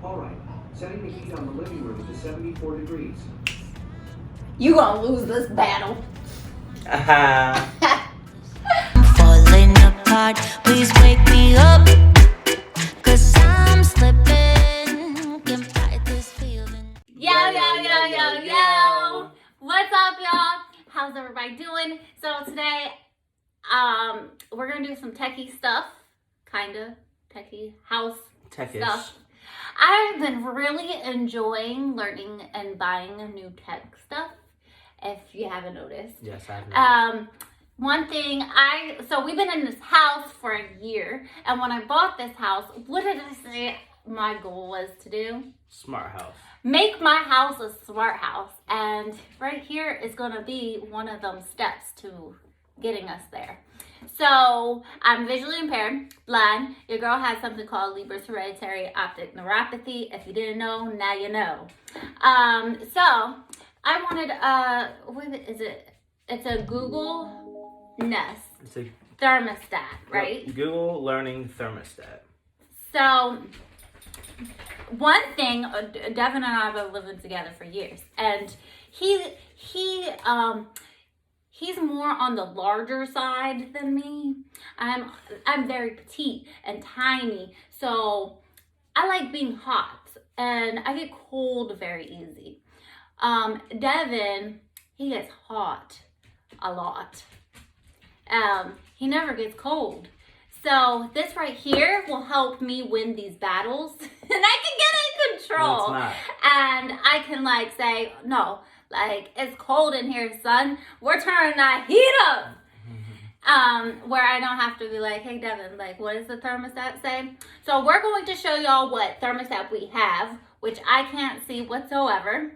All right, setting the heat on the living room to 74 degrees. You gonna lose this battle. Falling apart, please wake me up, 'cause I'm slipping, can't fight this feeling. Yo. What's up, y'all? How's everybody doing? So today, we're gonna do some techie stuff, kinda techie house stuff. I've been really enjoying learning and buying new tech stuff. If you haven't noticed. Yes, I have. One thing so we've been in this house for a year, and when I bought this house, what did I say my goal was to do? Smart house. Make my house a smart house, and right here is gonna be one of them steps to getting us there. So I'm visually impaired, blind. Your girl has something called Leber's hereditary optic neuropathy. If you didn't know, now you know. So I wanted what is it? It's a Google Nest Thermostat, right? Yep, Google Learning Thermostat. So one thing, Devin and I have been living together for years, and he's more on the larger side than me. I'm very petite and tiny, so I like being hot, and I get cold very easy. Devin, he gets hot a lot. He never gets cold. So this right here will help me win these battles, and I can get in control. No, it's not. And I can like say, no, like it's cold in here, son. We're turning that heat up. Where I don't have to be like, hey Devin, like what does the thermostat say? So we're going to show y'all what thermostat we have, which I can't see whatsoever.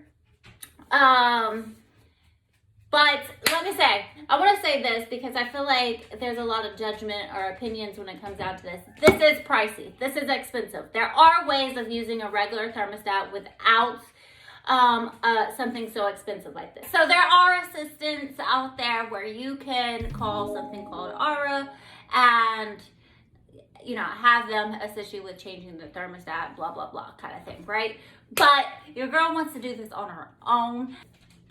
But let me say, I want to say this because I feel like there's a lot of judgment or opinions when it comes down to this. This is pricey. This is expensive. There are ways of using a regular thermostat without something so expensive like this. So there are assistants out there where you can call something called Aura and, you know, have them assist you with changing the thermostat, blah, blah, blah kind of thing, right? But your girl wants to do this on her own.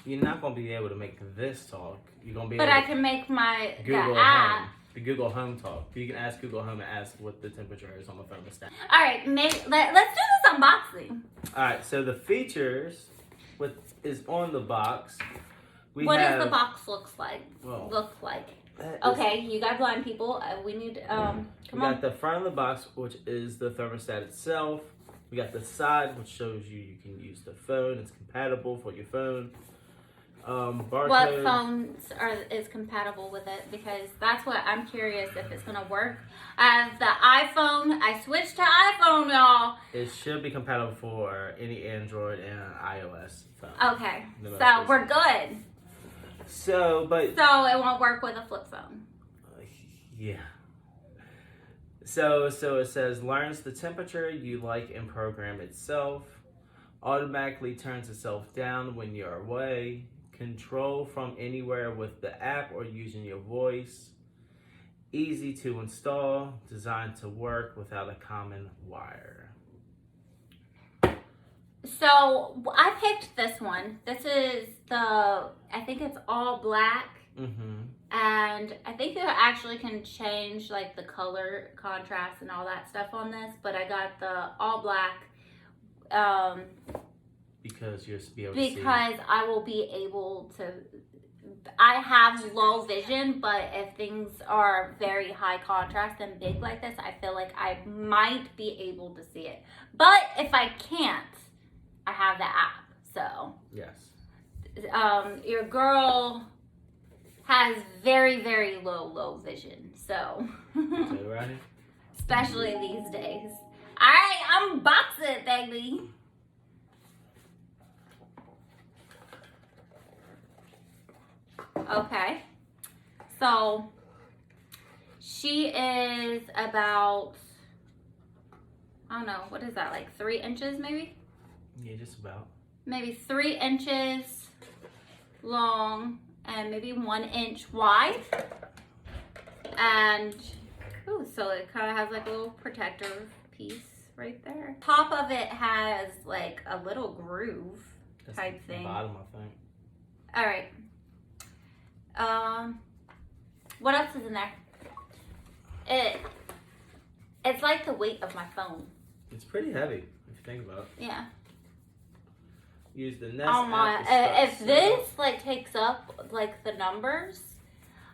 You're not going to be able to make this talk. You're going to be But able I can make my Google the app. Home. The Google Home talk. You can ask Google Home and ask what the temperature is on the thermostat. All right, let's do this unboxing. All right, so the features, what is on the box, What does the box look like? Well, Okay, you got blind people. We need come we on. got the front of the box, which is the thermostat itself. We got the side, which shows you can use the phone. It's compatible for your phone. Barcode. What phones is compatible with it? Because that's what I'm curious if it's gonna work. I have the iPhone. I switched to iPhone, y'all. It should be compatible for any Android and iOS phone. Okay, so we're good. So it won't work with a flip phone. Yeah. So it says learns the temperature you like and program itself. Automatically turns itself down when you're away. Control from anywhere with the app or using your voice. Easy to install. Designed to work without a common wire. So I picked this one. This is I think it's all black. And I think you actually can change like the color contrast and all that stuff on this, but I got the all black because you'll be able to see. Because I will be able to, I have low vision, but if things are very high contrast and big like this, I feel like I might be able to see it. But if I can't, I have the app. So yes, your girl has very, very low vision. So ready? Especially these days. All right, unbox it, baby. Okay, so she is about, I don't know, what is that, like 3 inches maybe? Yeah, just about. Maybe 3 inches long and maybe 1 inch wide. And, ooh, so it kind of has like a little protector piece right there. Top of it has like a little groove That's type the thing. bottom, I think. All right. What else is in there? It's like the weight of my phone. It's pretty heavy if you think about it. Yeah. Use the Nest Oh my! app to start If setup. this like takes up like the numbers,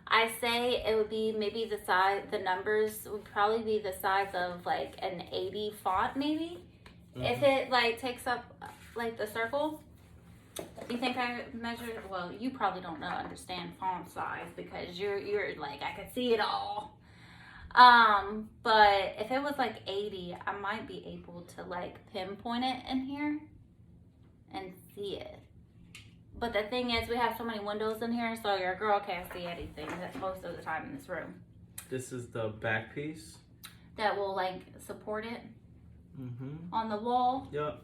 I say it would be maybe the size. The numbers would probably be the size of like an 80 font, maybe. If it like takes up like the circle. You think I measured? Well, you probably don't understand font size because you're like I could see it all. But if it was like 80, I might be able to like pinpoint it in here and see it. But the thing is, we have so many windows in here, so your girl can't see anything most of the time in this room. This is the back piece. That will like support it Mm-hmm. on the wall. Yep.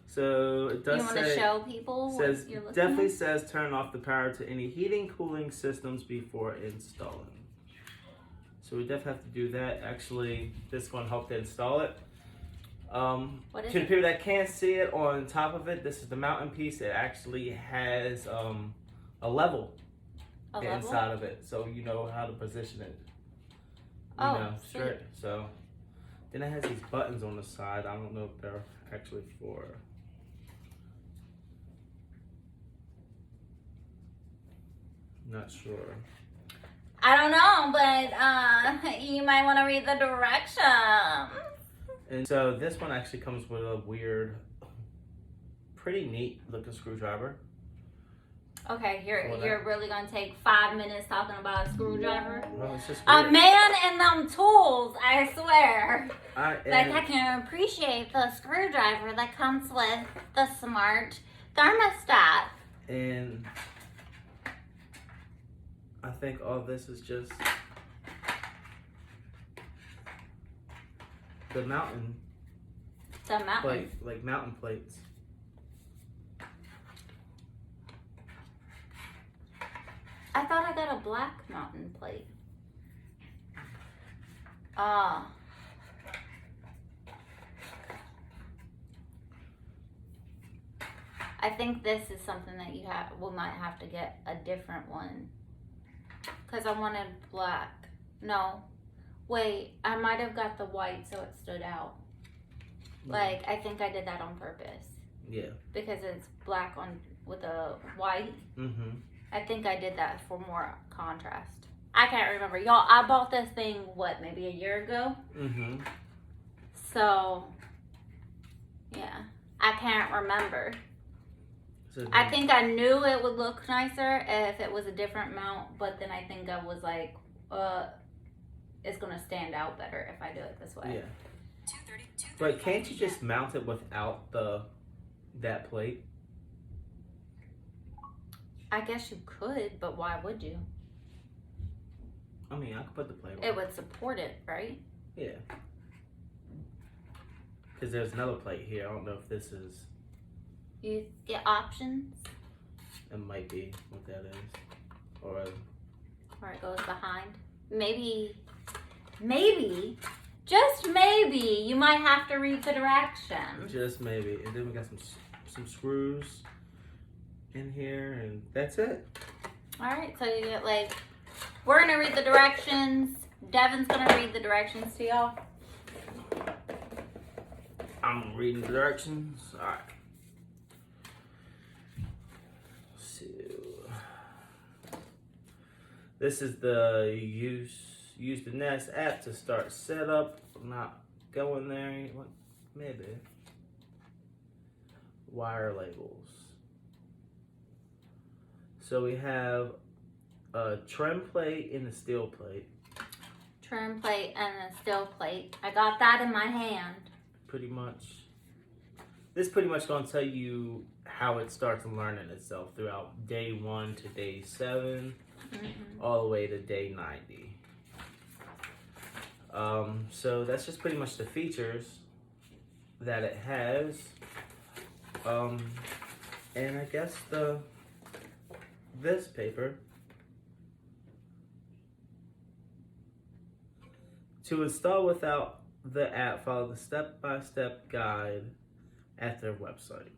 So it does You want to say, show people what says you're looking definitely at? says turn off the power to any heating, cooling systems before installing. So we definitely have to do that. Actually, this is going to help to install it. What is To the it? people that can't see it, on top of it, this is the mountain piece. It actually has a level A level? inside of it, so you know how to position it. You Oh, know, sweet. straight. So then it has these buttons on the side. I don't know if they're actually for. Not sure. I don't know, but you might want to read the directions. And so this one actually comes with a weird, pretty neat looking screwdriver. Okay, Well, you're really gonna take 5 minutes talking about a screwdriver? Well, it's just A weird. man and them tools, I swear. Like And I can appreciate the screwdriver that comes with the smart thermostat. And I think all this is just the mountain The mountain. plate, like mountain plates. I thought I got a black mountain plate. Ah. I think this is something that we might have to get a different one. Cause I wanted black. No. Wait, I might have got the white so it stood out. Like, I think I did that on purpose. Yeah. Because it's black on with a white. Mm-hmm. I think I did that for more contrast. I can't remember. Y'all, I bought this thing, maybe a year ago? Mm-hmm. So, yeah. I can't remember. So I think I knew it would look nicer if it was a different mount, but then I think I was like, it's going to stand out better if I do it this way. yeah. But can't you just mount it without that plate? I guess you could, but why would you? I mean, I could put the plate on. It would support it, right? Yeah. Because there's another plate here. I don't know if this is. You get options, It might be what that is. Or or it goes behind. Maybe, just maybe, you might have to read the directions. just maybe. And then we got some screws in here, and that's it. All right, so you get we're gonna read the directions. Devin's gonna read the directions to y'all. I'm reading the directions. All right. So this is the use the Nest app to start setup. I'm not going there. What? Maybe. Wire labels. So we have a trim plate and a steel plate. Trim plate and a steel plate. I got that in my hand. Pretty much. This pretty much gonna tell you how it starts learning itself throughout day 1 to day 7, all the way to day 90. So that's just pretty much the features that it has. And I guess this paper to install without the app, follow the step-by-step guide at their website.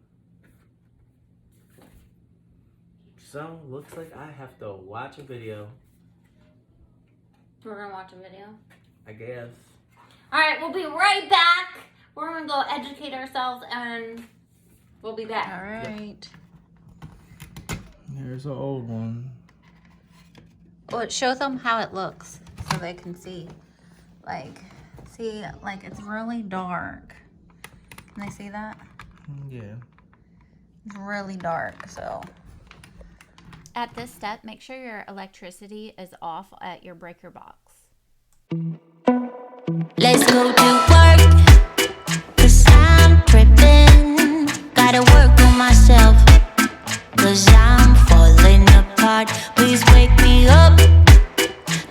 So, looks like I have to watch a video, We're gonna watch a video. I guess. All right, we'll be right back. We're gonna go educate ourselves and we'll be back. All right. Here's an old one. Well, show them how it looks so they can see. Like, see, like it's really dark. Can they see that? Yeah. It's really dark, so. At this step, make sure your electricity is off at your breaker box. Let's go to work, 'cause I'm tripping. Gotta work on myself, 'cause I'm falling apart. Please wake me up,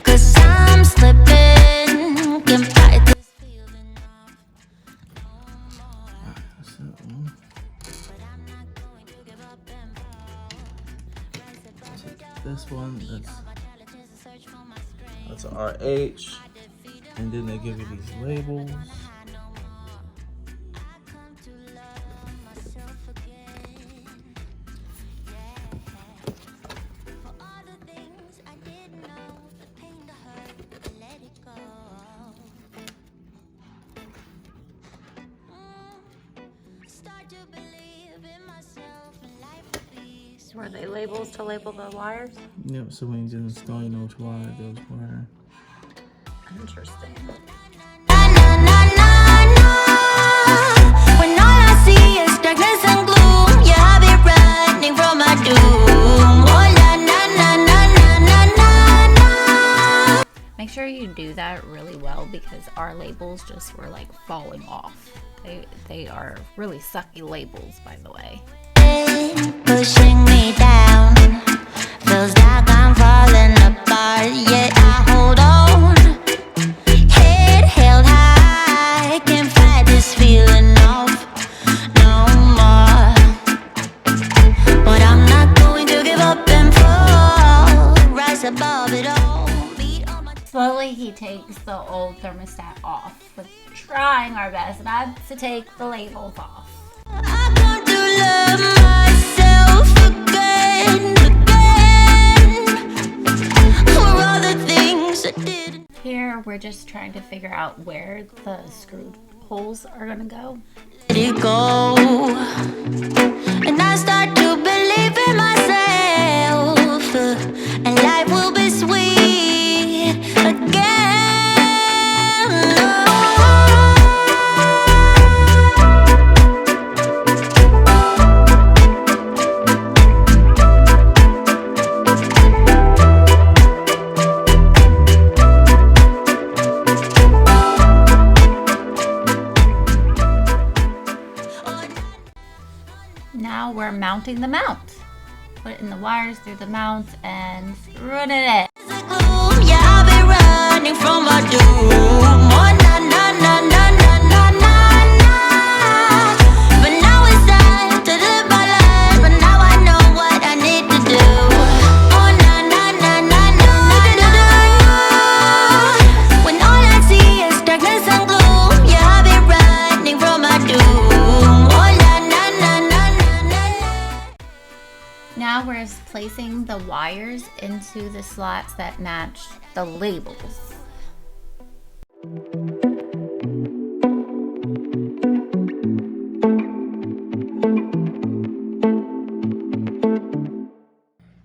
'cause I'm slipping. Can't fight this feeling off no more. But I'm not going to give up and fall. Rise above the dark. This one, All my challenges and search for my strength. that's an RH. And then they give you these labels. Were they labels to label the wires? Yep, so when you install, you know which wire goes where. Interesting. When all I see is darkness and gloom, yeah, I'll be running from my doom. Oh, na. Make sure you do that really well because our labels just were like falling off. They are really sucky labels, by the way. Pushing me down, feels like I'm falling apart, yet I hold on. Head held high, can't fight this feeling off no more. But I'm not going to give up and fall, rise above it all. Beat on my Slowly, he takes the old thermostat off. We're trying our best not to take the labels off. I come to love myself again. For all the things I didn't Here, we're just trying to figure out where the screw holes are gonna go. let it go. And I start to believe in myself. And life will be sweet again. Now we're mounting the mount. Putting the wires through the mount and screwing it in. Yeah, I'll be running from my doom. Oh, na na na na na na na na. But now it's time to live my life. But now I know what I need to do. Oh, na na na na na na. When all I see is darkness and gloom, yeah, I'll be running from my doom. Oh, na na na na na na. Now we're placing the wires into the slots that match the labels.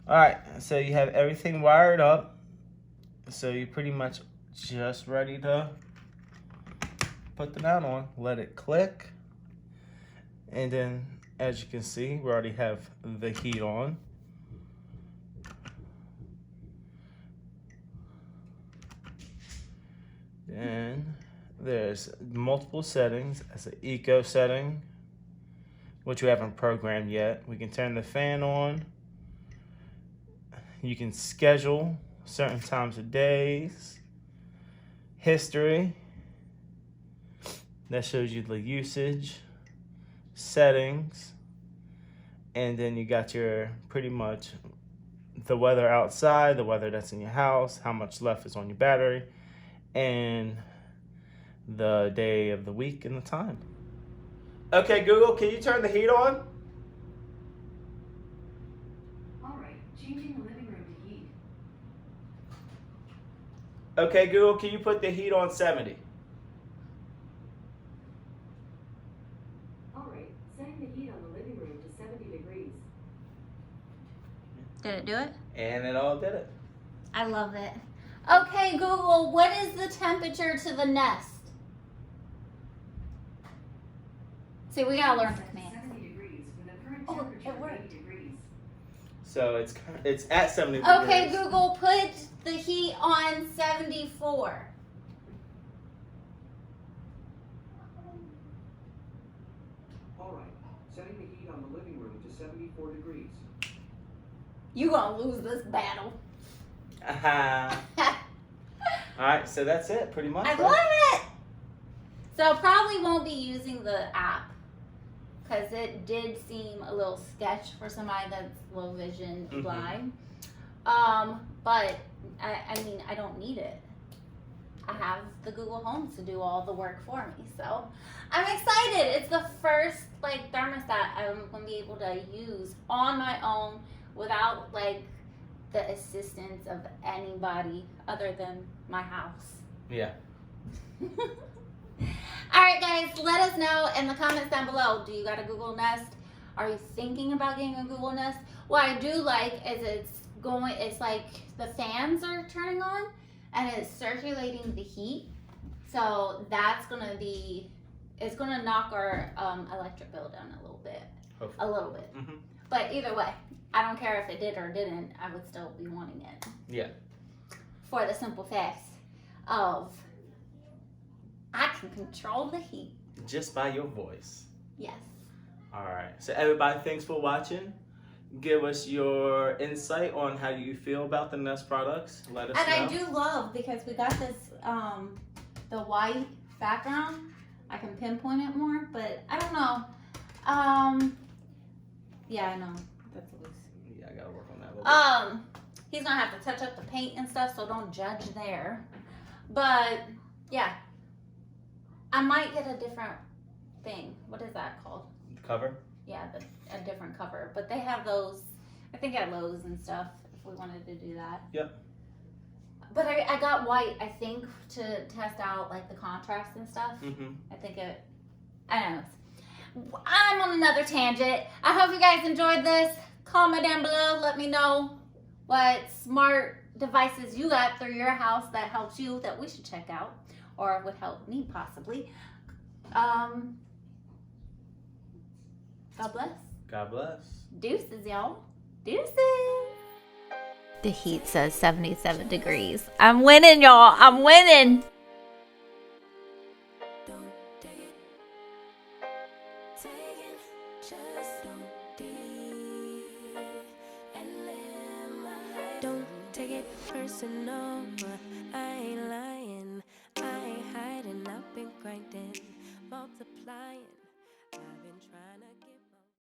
Alright, so you have everything wired up. So you're pretty much just ready to put the mount on. Let it click. And then, as you can see, we already have the heat on. Then there's multiple settings. That's an eco setting, which we haven't programmed yet. We can turn the fan on. You can schedule certain times of days. History. That shows you the usage. Settings. And then you got your pretty much the weather outside, the weather that's in your house, how much left is on your battery, and the day of the week and the time. Okay, Google, can you turn the heat on? Alright, changing the living room to heat. Okay, Google, can you put the heat on 70? Alright, setting the heat on the living room to 70 degrees. Did it do it? And it all did it. I love it. Okay, Google, what is the temperature to the Nest? See, we gotta learn to command. 70 degrees with a current Oh, temperature it of worked. 80 degrees. So it's at 70 degrees. Okay, Google, put the heat on 74. Alright, setting the heat on the living room to 74 degrees. You gonna lose this battle. Alright, so that's it pretty much. I love it. So probably won't be using the app because it did seem a little sketch for somebody that's low vision Mhm. blind. But I mean, I don't need it. I have the Google Home to do all the work for me. So I'm excited. It's the first like thermostat I'm gonna be able to use on my own without like the assistance of anybody other than my house. Yeah. All right, guys, let us know in the comments down below. Do you got a Google Nest? Are you thinking about getting a Google Nest? What I do like is it's like the fans are turning on and it's circulating the heat. So that's gonna be, it's gonna knock our electric bill down a little bit. Hopefully. A little bit. Mm-hmm. But either way, I don't care if it did or didn't, I would still be wanting it. Yeah. For the simple fact of I can control the heat. Just by your voice. Yes. Alright. So everybody, thanks for watching. Give us your insight on how you feel about the Nest products. Let us know. And I do love because we got this the white background. I can pinpoint it more, but I don't know. Yeah, I know. That's loose. Yeah, I gotta work on that a little bit. He's gonna have to touch up the paint and stuff, so don't judge there. But yeah. I might get a different thing. What is that called? Cover? Yeah, a different cover. But they have those, I think at Lowe's and stuff, if we wanted to do that. Yep. But I got white, I think, to test out like the contrast and stuff. Mm-hmm. I think I don't know. I'm on another tangent. I hope you guys enjoyed this. Comment down below. Let me know what smart devices you got through your house that helps you that we should check out or would help me possibly. God bless. God bless. Deuces, y'all. Deuces. The heat says 77 degrees. I'm winning, y'all. I'm winning. Don't take it personal.